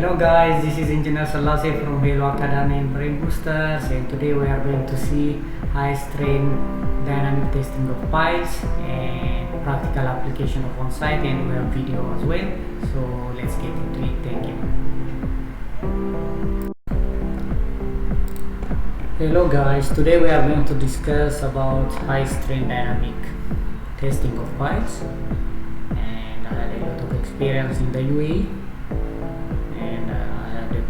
Hello guys, this is Engineer Salase from Halo Academy and Brain Boosters, and today we are going to see high strain dynamic testing of piles and practical application of on-site, and we have video as well. So let's get into it. Thank you. Hello guys, today we are going to discuss about high strain dynamic testing of piles, and I had a lot of experience in the UAE.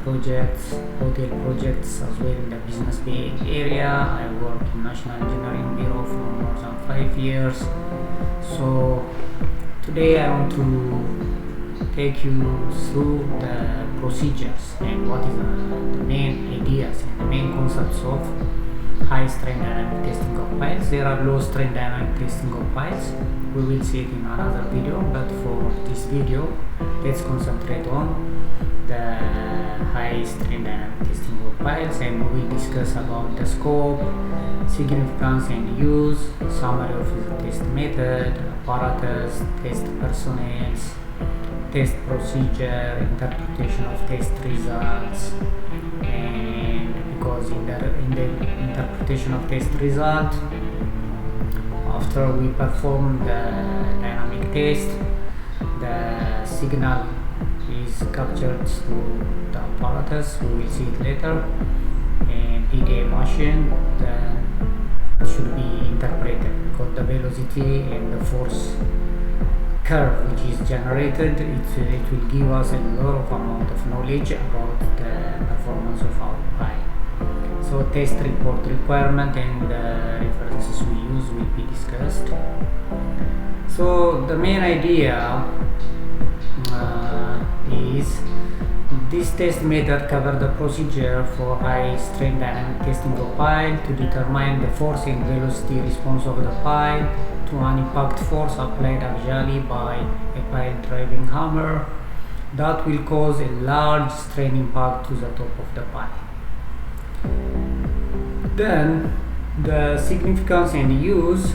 Projects, hotel projects as well in the Business Bay area. I work in National Engineering Bureau for more than 5 years. So today I want to take you through the procedures and what is the main ideas and the main concepts of high strain dynamic testing of piles. There are low strain dynamic testing of piles. We will see it in another video, but for this video let's concentrate on the high strain dynamic testing of piles, and we will discuss about the scope, significance and use, summary of the test method, apparatus, test personnel, test procedure, interpretation of test results. And because in the interpretation of test result, after we perform the dynamic test, the signal is captured to the apparatus. We will see it later, and PDA machine then should be interpreted because the velocity and the force curve which is generated, it will give us a lot of amount of knowledge about the performance of our pile. So test report requirement and the references we use will be discussed. So the main idea is this test method covers the procedure for high strain dynamic testing of pile to determine the force and velocity response of the pile to an impact force applied axially by a pile driving hammer that will cause a large strain impact to the top of the pile. Then the significance and use.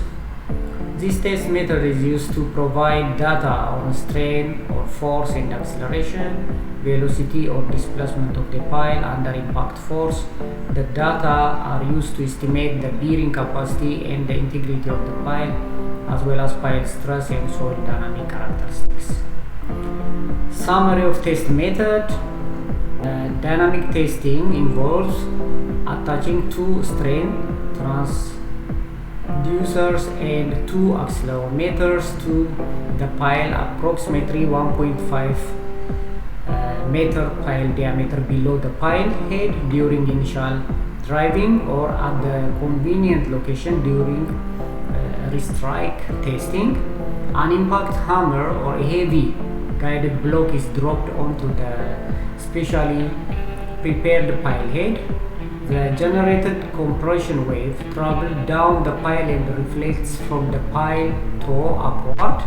This test method is used to provide data on strain or force and acceleration, velocity or displacement of the pile under impact force. The data are used to estimate the bearing capacity and the integrity of the pile, as well as pile stress and soil dynamic characteristics. Summary of test method. Dynamic testing involves attaching two strain transducers and two accelerometers to the pile approximately 1.5 meter pile diameter below the pile head during initial driving, or at the convenient location during restrike testing. An impact hammer or a heavy guided block is dropped onto the specially prepared pile head. The generated compression wave travels down the pile and reflects from the pile toe upward.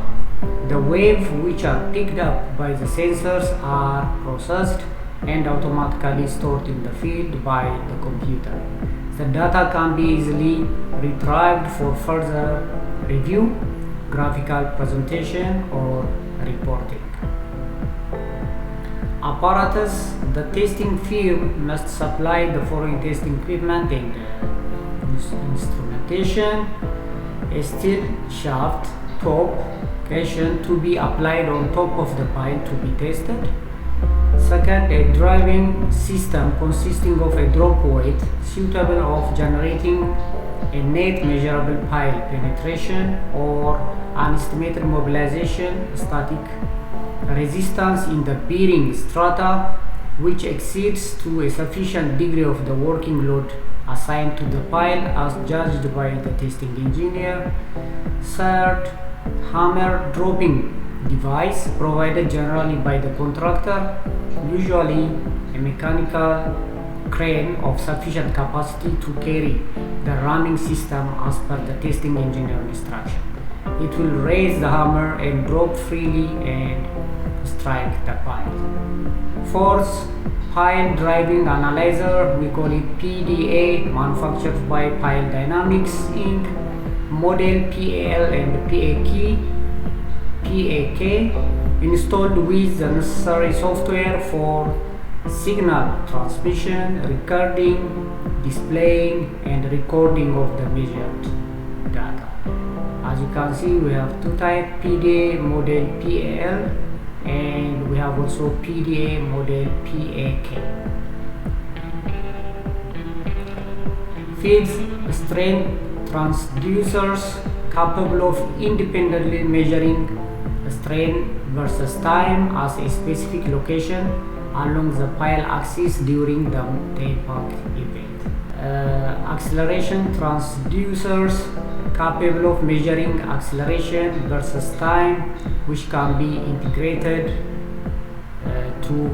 The waves, which are picked up by the sensors, are processed and automatically stored in the field by the computer. The data can be easily retrieved for further review, graphical presentation or reporting. Apparatus. The testing firm must supply the following testing equipment and instrumentation: a steel shaft top cushion to be applied on top of the pile to be tested. Second, a driving system consisting of a drop weight suitable of generating a net measurable pile penetration or an estimated mobilization static resistance in the bearing strata which exceeds to a sufficient degree of the working load assigned to the pile as judged by the testing engineer. Third, hammer dropping device provided generally by the contractor, usually a mechanical crane of sufficient capacity to carry the ramming system as per the testing engineer instruction. It will raise the hammer and drop freely and strike the pile. Fourth, pile driving analyzer, we call it PDA, manufactured by Pile Dynamics Inc. Model PAL and PAK, installed with the necessary software for signal transmission, recording, displaying, and recording of the measured data. As you can see, we have two types: PDA model PAL, and we have also PDA model PAK. Feeds strain transducers capable of independently measuring strain versus time as a specific location along the pile axis during the tailback event. Acceleration transducers capable of measuring acceleration versus time, which can be integrated to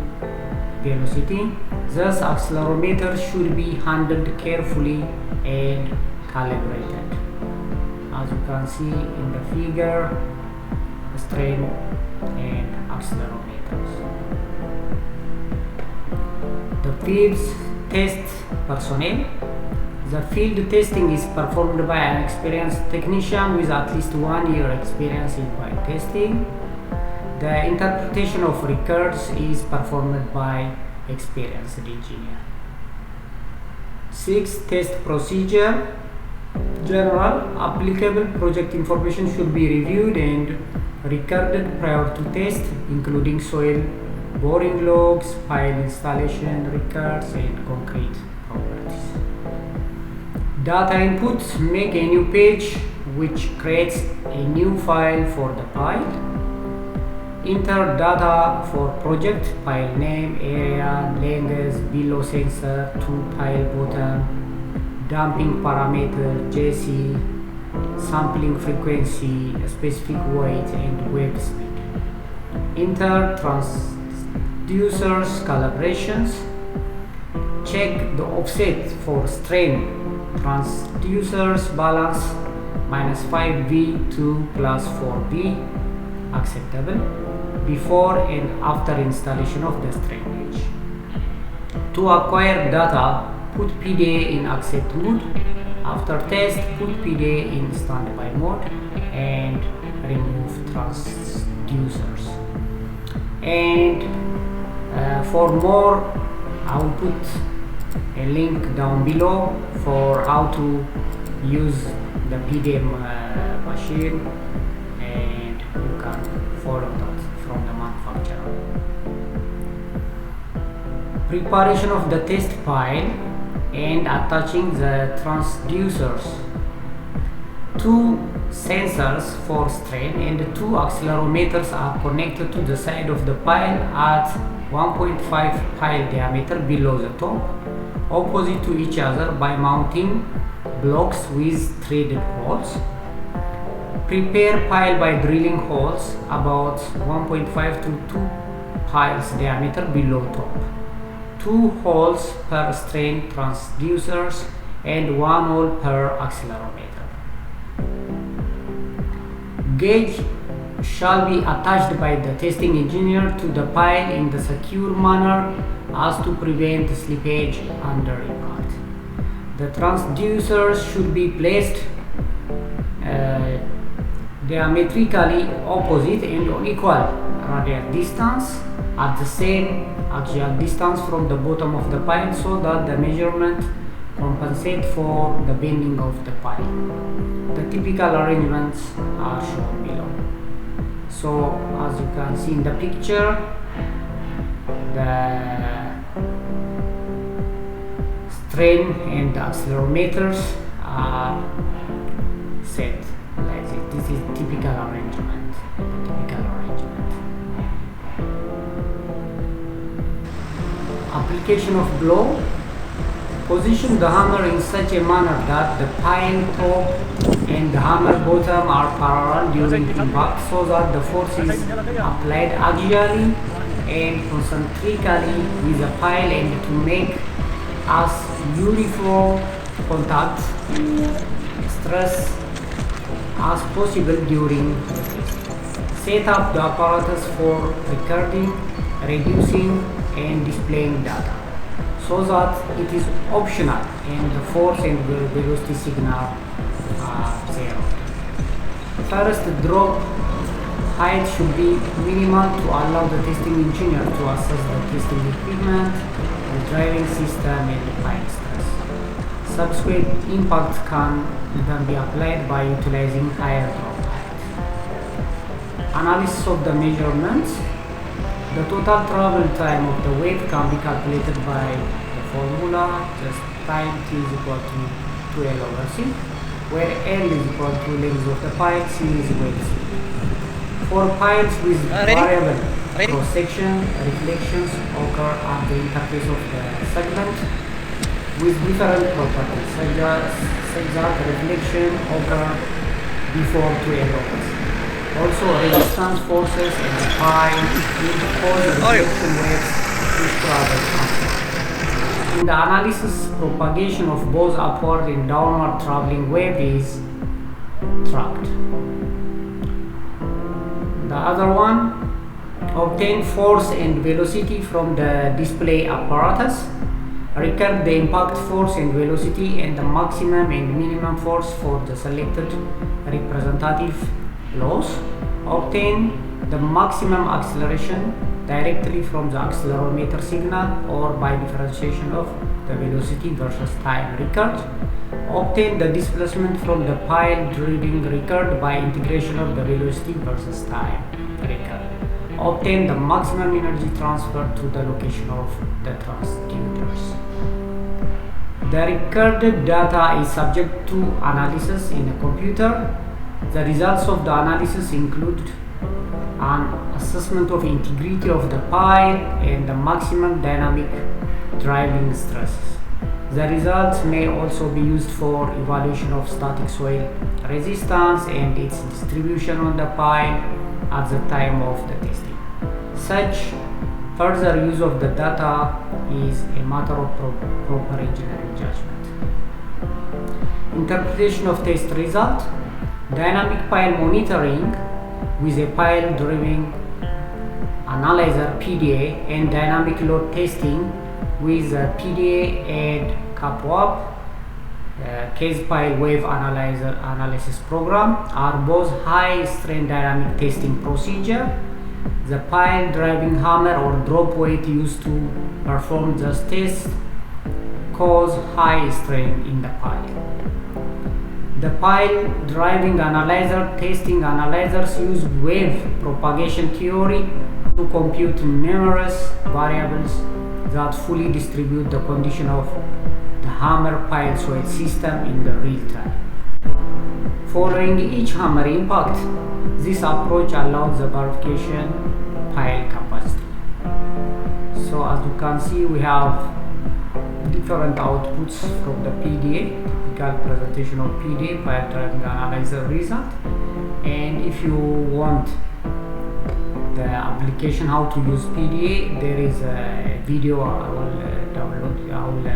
velocity. Thus, accelerometer should be handled carefully and calibrated. As you can see in the figure, strain and accelerometers. The field test personnel. The field testing is performed by an experienced technician with at least 1 year experience in pile testing. The interpretation of records is performed by experienced engineer. 6. Test procedure. General applicable project information should be reviewed and recorded prior to test, including soil boring logs, pile installation records, and concrete properties. Data input. Make a new page which creates a new file for the pile. Enter data for project: pile name, area, length, below sensor to pile bottom, damping parameter, JC, sampling frequency, specific weight, and wave speed. Enter transducers calibrations. Check the offset for strain. Transducers balance -5V to +4V acceptable before and after installation of the strain gauge. To acquire data, put PDA in accept mode. After test, put PDA in standby mode and remove transducers. And for more, I will put a link down below for how to use the PDA machine, and you can follow that from the manufacturer. Preparation of the test pile and attaching the transducers. 2 sensors for strain and 2 accelerometers are connected to the side of the pile at 1.5 pile diameter below the top, opposite to each other by mounting blocks with threaded holes. Prepare pile by drilling holes about 1.5 to 2 piles diameter below top. 2 holes per strain transducers and 1 hole per accelerometer. Gauge shall be attached by the testing engineer to the pile in the secure manner as to prevent slippage under impact. The transducers should be placed diametrically opposite and on equal radial distance at the same axial distance from the bottom of the pile, so that the measurement compensate for the bending of the pile. The typical arrangements are shown below. So as you can see in the picture, the strain and the accelerometers are set like this. This is typical arrangement. Application of blow. Position the hammer in such a manner that the pile top and the hammer bottom are parallel during impact, so that the force is applied axially and concentrically with the pile, and to make as uniform contact stress as possible during the test. Set up the apparatus for recording, reducing, and displaying data, so that it is optional and the force and velocity signal are zero. First, drop height should be minimal to allow the testing engineer to assess the testing equipment, the driving system, and the pile stress. Subsequent impacts can then be applied by utilizing higher drop height. Analysis of the measurements. The total travel time of the wave can be calculated by the formula, just time t is equal to 2L/c, where L is equal to length of the pile, C is equal to C. For piles with variable cross-section, reflections occur at the interface of the segment with different properties, such that reflection occur before 2L/c. Also, resistance forces in the pile will cause reflection waves which travel upward. In the analysis, propagation of both upward and downward traveling wave is tracked. The other one, obtain force and velocity from the display apparatus. Record the impact force and velocity and the maximum and minimum force for the selected representative loss. Obtain the maximum acceleration directly from the accelerometer signal or by differentiation of the velocity versus time record. Obtain the displacement from the pile reading record by integration of the velocity versus time record. Obtain the maximum energy transfer to the location of the transducers. The recorded data is subject to analysis in a computer. The results of the analysis include an assessment of integrity of the pile and the maximum dynamic driving stresses. The results may also be used for evaluation of static soil resistance and its distribution on the pile at the time of the testing. Such further use of the data is a matter of proper engineering judgment. Interpretation of test result. Dynamic pile monitoring with a pile driving analyzer PDA and dynamic load testing with a PDA and CAPWAP case pile wave analysis program are both high strain dynamic testing procedure. The pile driving hammer or drop weight used to perform this test cause high strain in the pile. The pile driving analyzer testing analyzers use wave propagation theory to compute numerous variables that fully distribute the condition of the hammer pile soil system in the real time. Following each hammer impact, this approach allows the verification pile capacity. So as you can see, we have different outputs from the PDA, typical presentation of PDA, pile driving analyzer result. And if you want the application how to use PDA, there is a video I will download. I will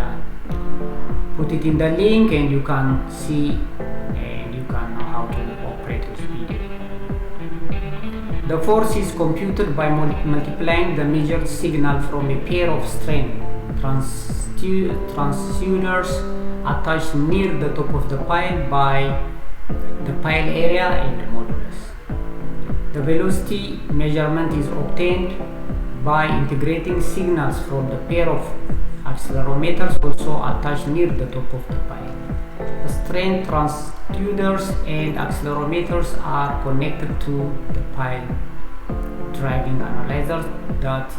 put it in the link, and you can see and you can know how to operate with PDA. The force is computed by multiplying the measured signal from a pair of strain transducers attached near the top of the pile by the pile area and the modulus. The velocity measurement is obtained by integrating signals from the pair of accelerometers also attached near the top of the pile. The strain transducers and accelerometers are connected to the pile driving analyzer that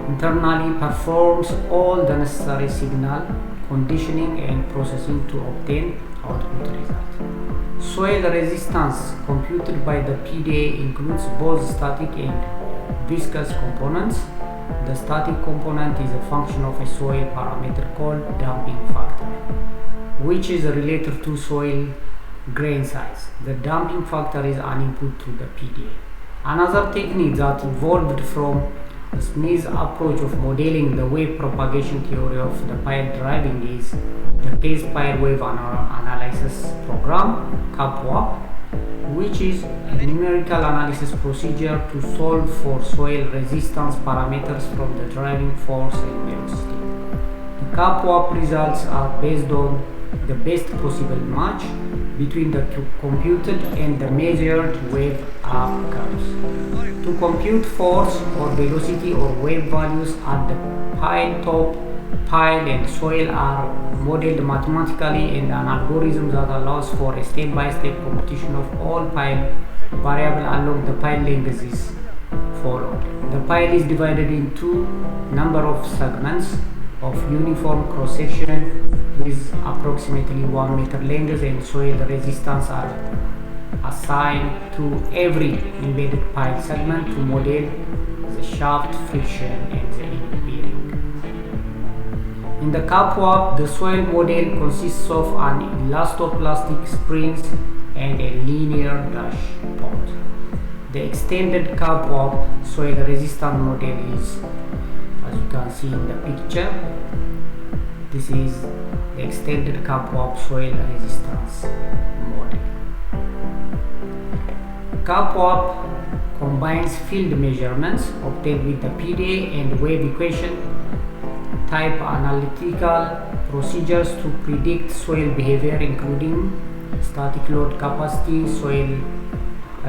internally performs all the necessary signal conditioning and processing to obtain output result. Soil resistance computed by the PDA includes both static and viscous components. The static component is a function of a soil parameter called damping factor, which is related to soil grain size. The damping factor is an input to the PDA. Another technique that evolved from Smith's approach of modeling the wave propagation theory of the pile driving is the case pile wave analysis program, CAPWAP, which is a numerical analysis procedure to solve for soil resistance parameters from the driving force and velocity. The CAPWAP results are based on the best possible match between the computed and the measured wave outcomes. To compute force or velocity or wave values at the pile top, pile and soil are modeled mathematically, and an algorithm that allows for a step-by-step computation of all pile variable along the pile length is followed. The pile is divided into number of segments of uniform cross-section with approximately 1 meter length, and soil resistance are assigned to every embedded pile segment to model the shaft friction and the end bearing. In the cap wrap, the soil model consists of an elastoplastic springs and a linear dashpot. The extended cap wrap soil resistance model is, as you can see in the picture, this is the extended cap wrap soil resistance model. Cap wrap combines field measurements obtained with the PDA and wave equation type analytical procedures to predict soil behavior, including static load capacity, soil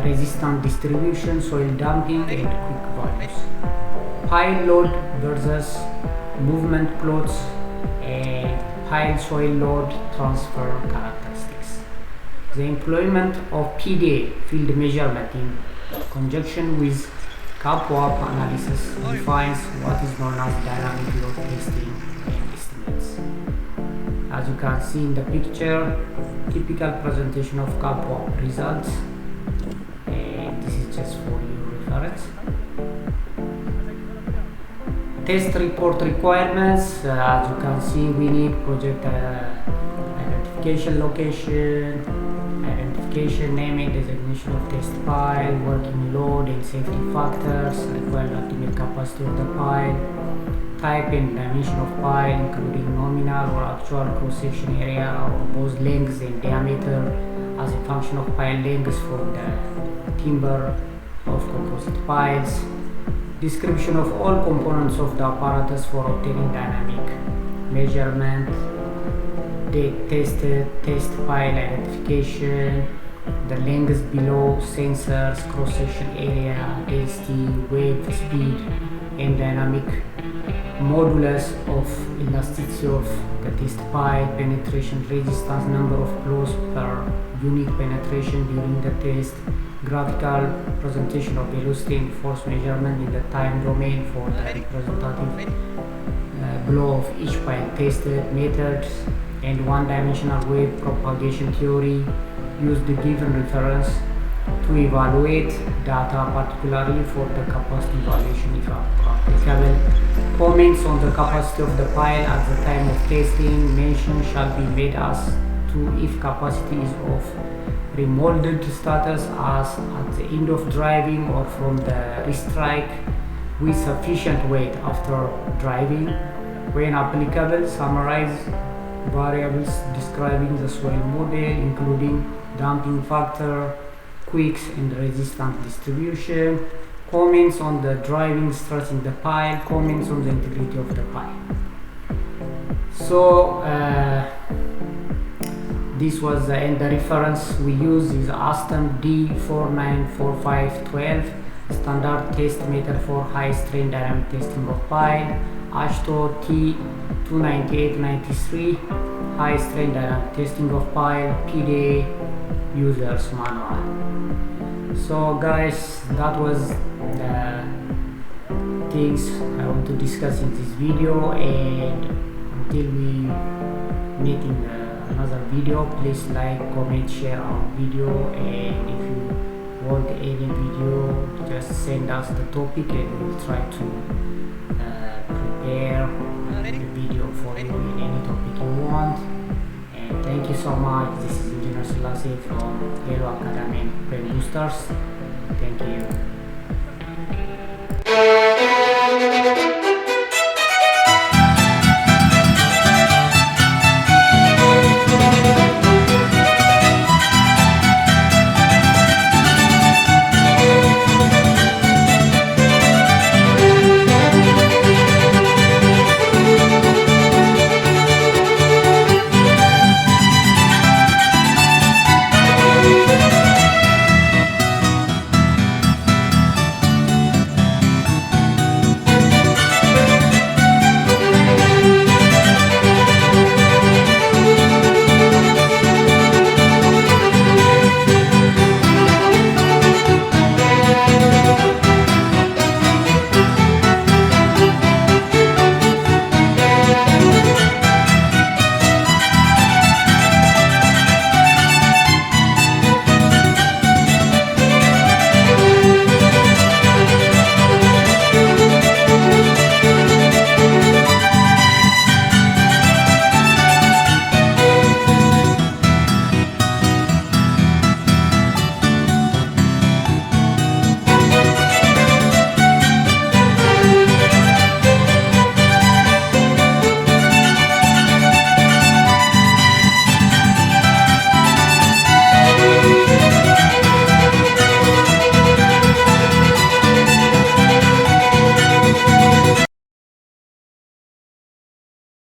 resistance distribution, soil damping, and quick values. Pile load versus movement plots, and pile soil load transfer characteristics. The employment of PDA field measurement in conjunction with cap wrap analysis defines what is known as dynamic load testing and estimates. As you can see in the picture, typical presentation of cap wrap results, and this is just for your reference. Test report requirements, as you can see, we need project identification, location, identification, naming, designation of test pile, working load and safety factors, required ultimate capacity of the pile, type and dimension of pile, including nominal or actual cross-section area or both lengths and diameter as a function of pile lengths from the timber of composite piles, description of all components of the apparatus for obtaining dynamic measurement, tested test pile identification, the lengths below, sensors, cross-section area, density, wave speed, and dynamic modulus of elasticity of the test pile, penetration resistance, number of blows per unit penetration during the test, graphical presentation of velocity and force measurement in the time domain for the representative blow of each pile tested, methods, and one-dimensional wave propagation theory. Use the given reference to evaluate data, particularly for the capacity evaluation if applicable. Comments on the capacity of the pile at the time of testing mention shall be made as to if capacity is of remolded status as at the end of driving or from the restrike with sufficient weight after driving. When applicable, summarize variables describing the soil model, including damping factor, quicks and resistance distribution, comments on the driving stress in the pile, comments on the integrity of the pile. So this was the end. The reference we use is Aston D494512, standard test method for high strain dynamic testing of pile, ASHTO T29893, high strain dynamic testing of pile, PDA users manual. So guys, that was the things I want to discuss in this video, and until we meet in another video, please like, comment, share our video, and if you want any video, just send us the topic and we'll try to prepare the video for you in any topic you want. And thank you so much. This is Engineer Selassie from Hello Academy and Brain Boosters. Thank you.